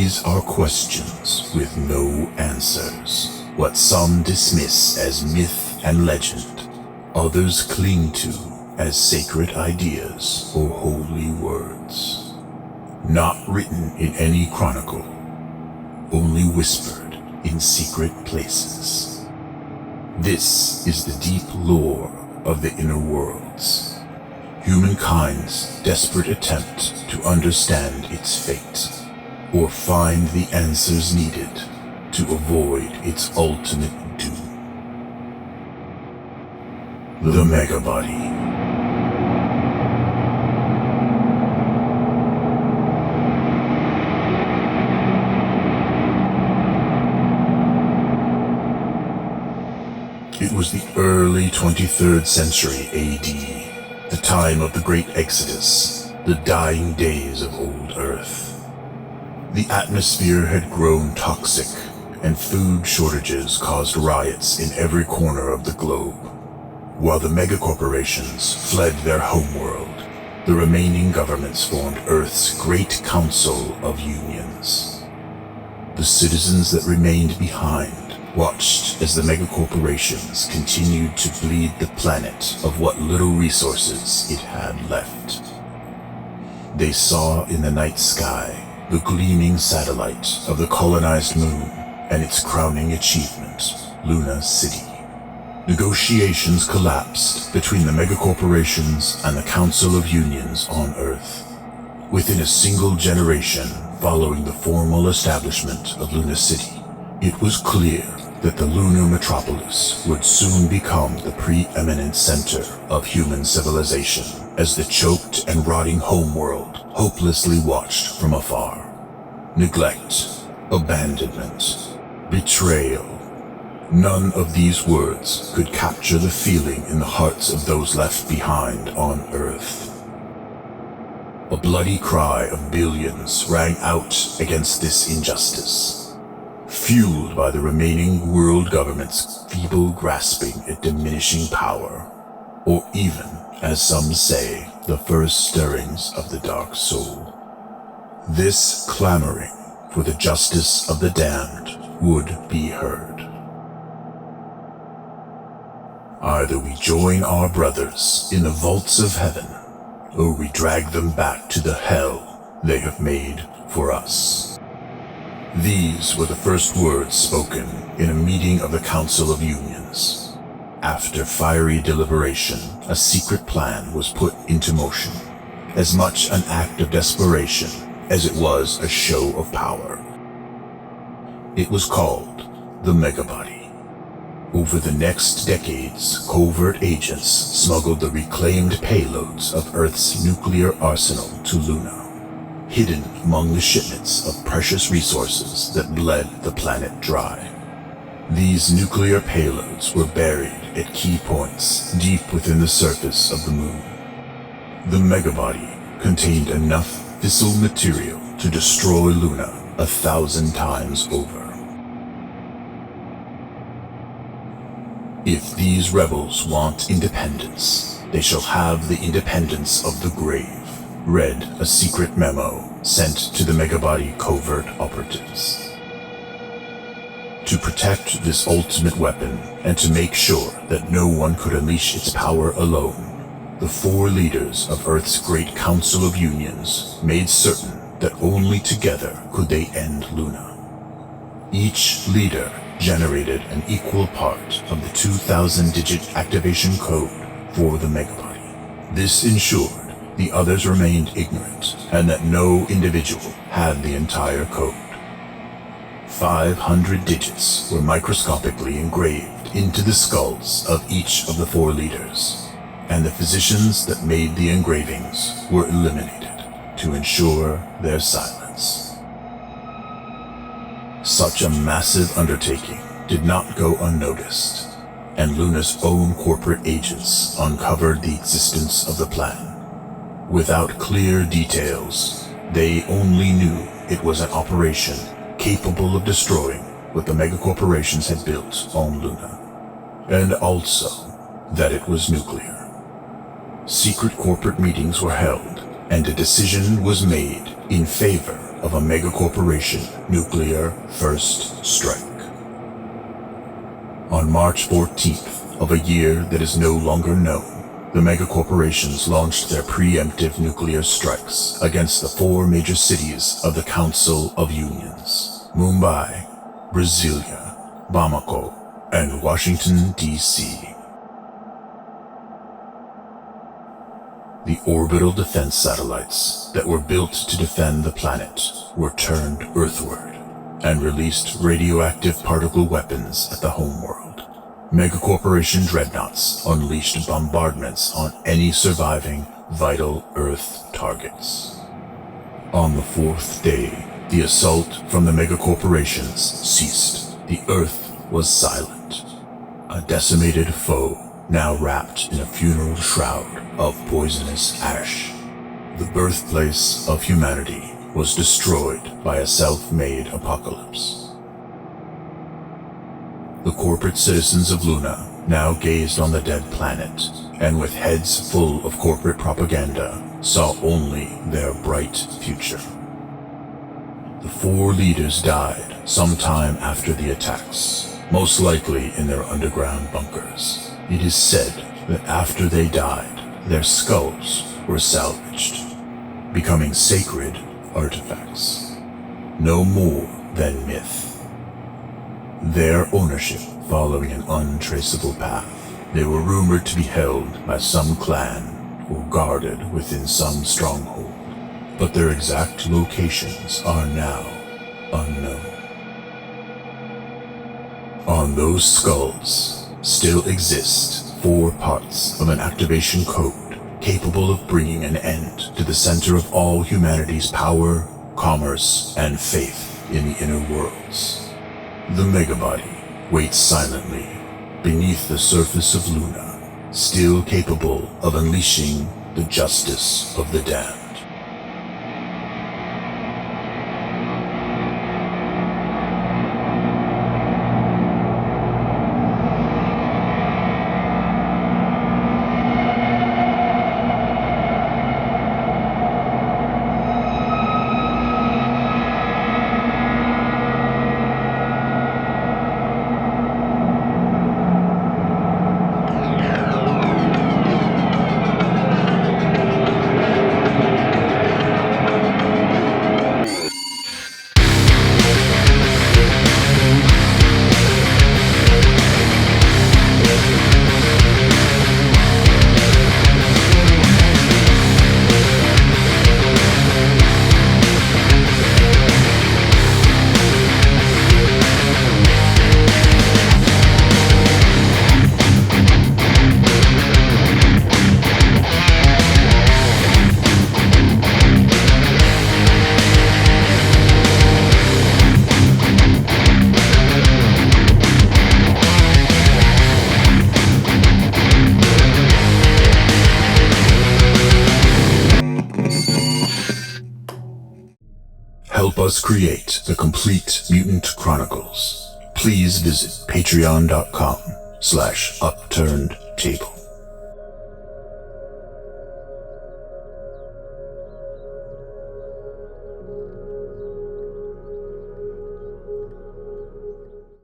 These are questions with no answers. What some dismiss as myth and legend, others cling to as sacred ideas or holy words. Not written in any chronicle, only whispered in secret places. This is the deep lore of the inner worlds, humankind's desperate attempt to understand its fate, or find the answers needed to avoid its ultimate doom. The Megabody. It was the early 23rd century AD, the time of the Great Exodus, the dying days of old Earth. The atmosphere had grown toxic, and food shortages caused riots in every corner of the globe. While the megacorporations fled their homeworld, the remaining governments formed Earth's Great Council of Unions. The citizens that remained behind watched as the megacorporations continued to bleed the planet of what little resources it had left. They saw in the night sky the gleaming satellite of the colonized moon and its crowning achievement, Luna City. Negotiations collapsed between the megacorporations and the Council of Unions on Earth. Within a single generation following the formal establishment of Luna City, it was clear that the lunar metropolis would soon become the preeminent center of human civilization as the choked and rotting homeworld hopelessly watched from afar. Neglect, abandonment, betrayal. None of these words could capture the feeling in the hearts of those left behind on Earth. A bloody cry of billions rang out against this injustice, fueled by the remaining world government's feeble grasping at diminishing power, or even, as some say, the first stirrings of the dark soul. This clamoring for the justice of the damned would be heard. Either we join our brothers in the vaults of heaven, or we drag them back to the hell they have made for us. These were the first words spoken in a meeting of the Council of Unions. After fiery deliberation, a secret plan was put into motion, as much an act of desperation as it was a show of power. It was called the Megabody. Over the next decades, covert agents smuggled the reclaimed payloads of Earth's nuclear arsenal to Luna, hidden among the shipments of precious resources that bled the planet dry. These nuclear payloads were buried at key points deep within the surface of the moon. The Megabody contained enough fissile material to destroy Luna 1,000 times over. If these rebels want independence, they shall have the independence of the grave, read a secret memo sent to the Megabody covert operatives. To protect this ultimate weapon and to make sure that no one could unleash its power alone, the 4 leaders of Earth's Great Council of Unions made certain that only together could they end Luna. Each leader generated an equal part of the 2,000-digit activation code for the Megabody. This ensured the others remained ignorant and that no individual had the entire code. 500 digits were microscopically engraved into the skulls of each of the 4 leaders, and the physicians that made the engravings were eliminated to ensure their silence. Such a massive undertaking did not go unnoticed, and Luna's own corporate agents uncovered the existence of the plan. Without clear details, they only knew it was an operation capable of destroying what the megacorporations had built on Luna, and also that it was nuclear. Secret corporate meetings were held, and a decision was made in favor of a megacorporation nuclear first strike. On March 14th of a year that is no longer known, the megacorporations launched their preemptive nuclear strikes against the 4 major cities of the Council of Unions: Mumbai, Brasilia, Bamako, and Washington, D.C. The orbital defense satellites that were built to defend the planet were turned earthward and released radioactive particle weapons at the homeworld. Megacorporation dreadnoughts unleashed bombardments on any surviving vital Earth targets. On the 4th day, the assault from the megacorporations ceased. The Earth was silent. A decimated foe now wrapped in a funeral shroud of poisonous ash. The birthplace of humanity was destroyed by a self-made apocalypse. The corporate citizens of Luna now gazed on the dead planet, and with heads full of corporate propaganda, saw only their bright future. The 4 leaders died sometime after the attacks, most likely in their underground bunkers. It is said that after they died, their skulls were salvaged, becoming sacred artifacts, no more than myth. Their ownership following an untraceable path. They were rumored to be held by some clan or guarded within some stronghold, but their exact locations are now unknown. On those skulls still exist 4 parts of an activation code capable of bringing an end to the center of all humanity's power, commerce, and faith in the inner worlds. The Megabody waits silently beneath the surface of Luna, still capable of unleashing the justice of the damned. Help us create the complete Mutant Chronicles. Please visit patreon.com/upturned table.